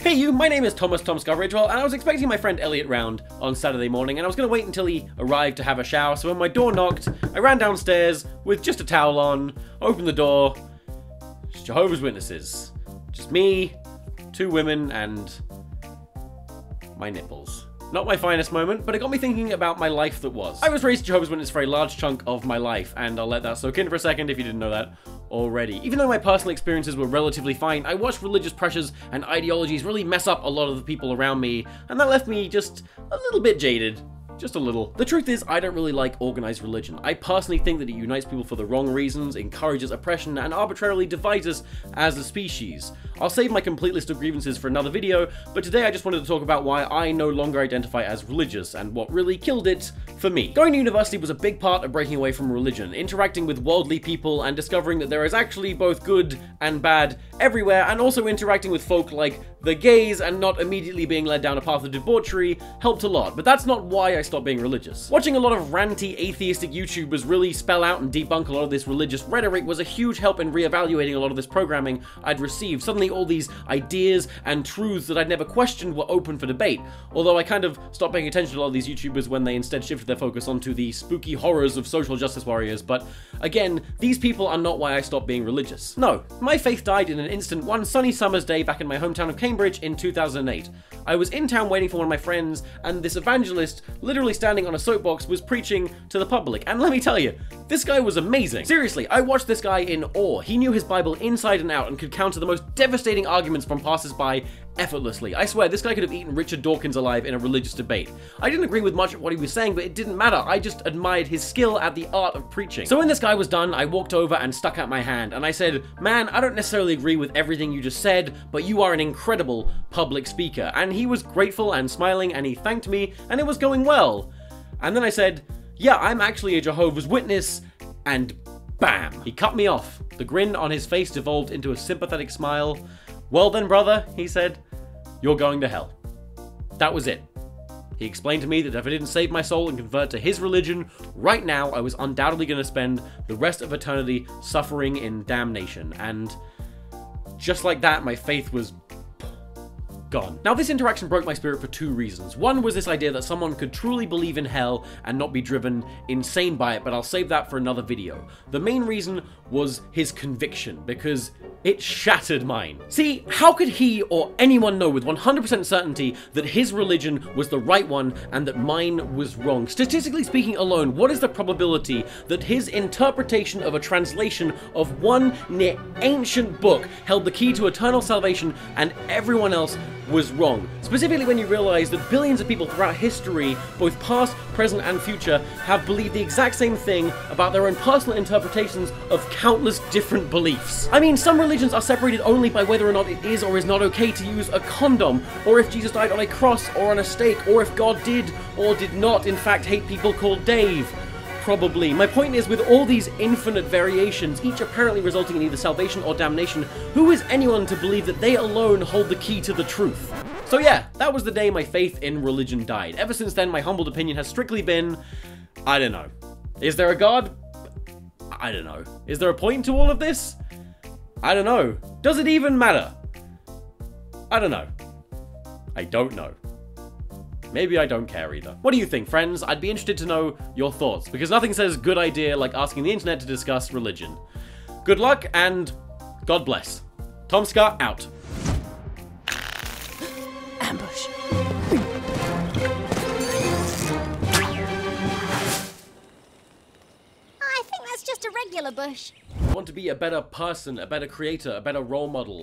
Hey you, my name is TomSka Ridgewell, and I was expecting my friend Elliot round on Saturday morning, and I was going to wait until he arrived to have a shower, so when my door knocked, I ran downstairs with just a towel on, opened the door, it's Jehovah's Witnesses. Just me, two women, and my nipples. Not my finest moment, but it got me thinking about my life that was. I was raised Jehovah's Witness for a large chunk of my life, and I'll let that soak in for a second if you didn't know that already. Even though my personal experiences were relatively fine, I watched religious pressures and ideologies really mess up a lot of the people around me, and that left me just a little bit jaded. Just a little. The truth is, I don't really like organized religion. I personally think that it unites people for the wrong reasons, encourages oppression, and arbitrarily divides us as a species. I'll save my complete list of grievances for another video, but today I just wanted to talk about why I no longer identify as religious, and what really killed it for me. Going to university was a big part of breaking away from religion, interacting with worldly people, and discovering that there is actually both good and bad everywhere, and also interacting with folk like the gays and not immediately being led down a path of debauchery helped a lot, but that's not why I stopped being religious. Watching a lot of ranty, atheistic YouTubers really spell out and debunk a lot of this religious rhetoric was a huge help in reevaluating a lot of this programming I'd received. Suddenly all these ideas and truths that I'd never questioned were open for debate, although I kind of stopped paying attention to a lot of these YouTubers when they instead shifted their focus onto the spooky horrors of social justice warriors, but again, these people are not why I stopped being religious. No, my faith died in an instant one sunny summer's day back in my hometown of Cambridge in 2008. I was in town waiting for one of my friends, and this evangelist, literally standing on a soapbox, was preaching to the public. And let me tell you, this guy was amazing. Seriously, I watched this guy in awe. He knew his Bible inside and out and could counter the most devastating arguments from passers-by effortlessly. I swear, this guy could have eaten Richard Dawkins alive in a religious debate. I didn't agree with much of what he was saying, but it didn't matter. I just admired his skill at the art of preaching. So when this guy was done, I walked over and stuck out my hand, and I said, "Man, I don't necessarily agree with everything you just said, but you are an incredible public speaker." And he was grateful and smiling, and he thanked me, and it was going well. And then I said, "Yeah, I'm actually a Jehovah's Witness," and bam! He cut me off. The grin on his face devolved into a sympathetic smile. "Well then, brother," he said, "you're going to hell." That was it. He explained to me that if I didn't save my soul and convert to his religion, right now I was undoubtedly going to spend the rest of eternity suffering in damnation. And just like that, my faith was gone. Now, this interaction broke my spirit for two reasons. One was this idea that someone could truly believe in hell and not be driven insane by it, but I'll save that for another video. The main reason was his conviction, because it shattered mine. See, how could he or anyone know with 100% certainty that his religion was the right one and that mine was wrong? Statistically speaking alone, what is the probability that his interpretation of a translation of one near ancient book held the key to eternal salvation and everyone else was wrong? Specifically when you realize that billions of people throughout history, both past, present, and future, have believed the exact same thing about their own personal interpretations of countless different beliefs. I mean, some religions are separated only by whether or not it is or is not okay to use a condom, or if Jesus died on a cross or on a stake, or if God did or did not in fact hate people called Dave. Probably. My point is, with all these infinite variations, each apparently resulting in either salvation or damnation, who is anyone to believe that they alone hold the key to the truth? So yeah, that was the day my faith in religion died. Ever since then, my humbled opinion has strictly been, I don't know. Is there a God? I don't know. Is there a point to all of this? I don't know. Does it even matter? I don't know. I don't know. Maybe I don't care either. What do you think, friends? I'd be interested to know your thoughts, because nothing says good idea like asking the internet to discuss religion. Good luck, and God bless. TomSka out. Ambush. I think that's just a regular bush. I want to be a better person, a better creator, a better role model.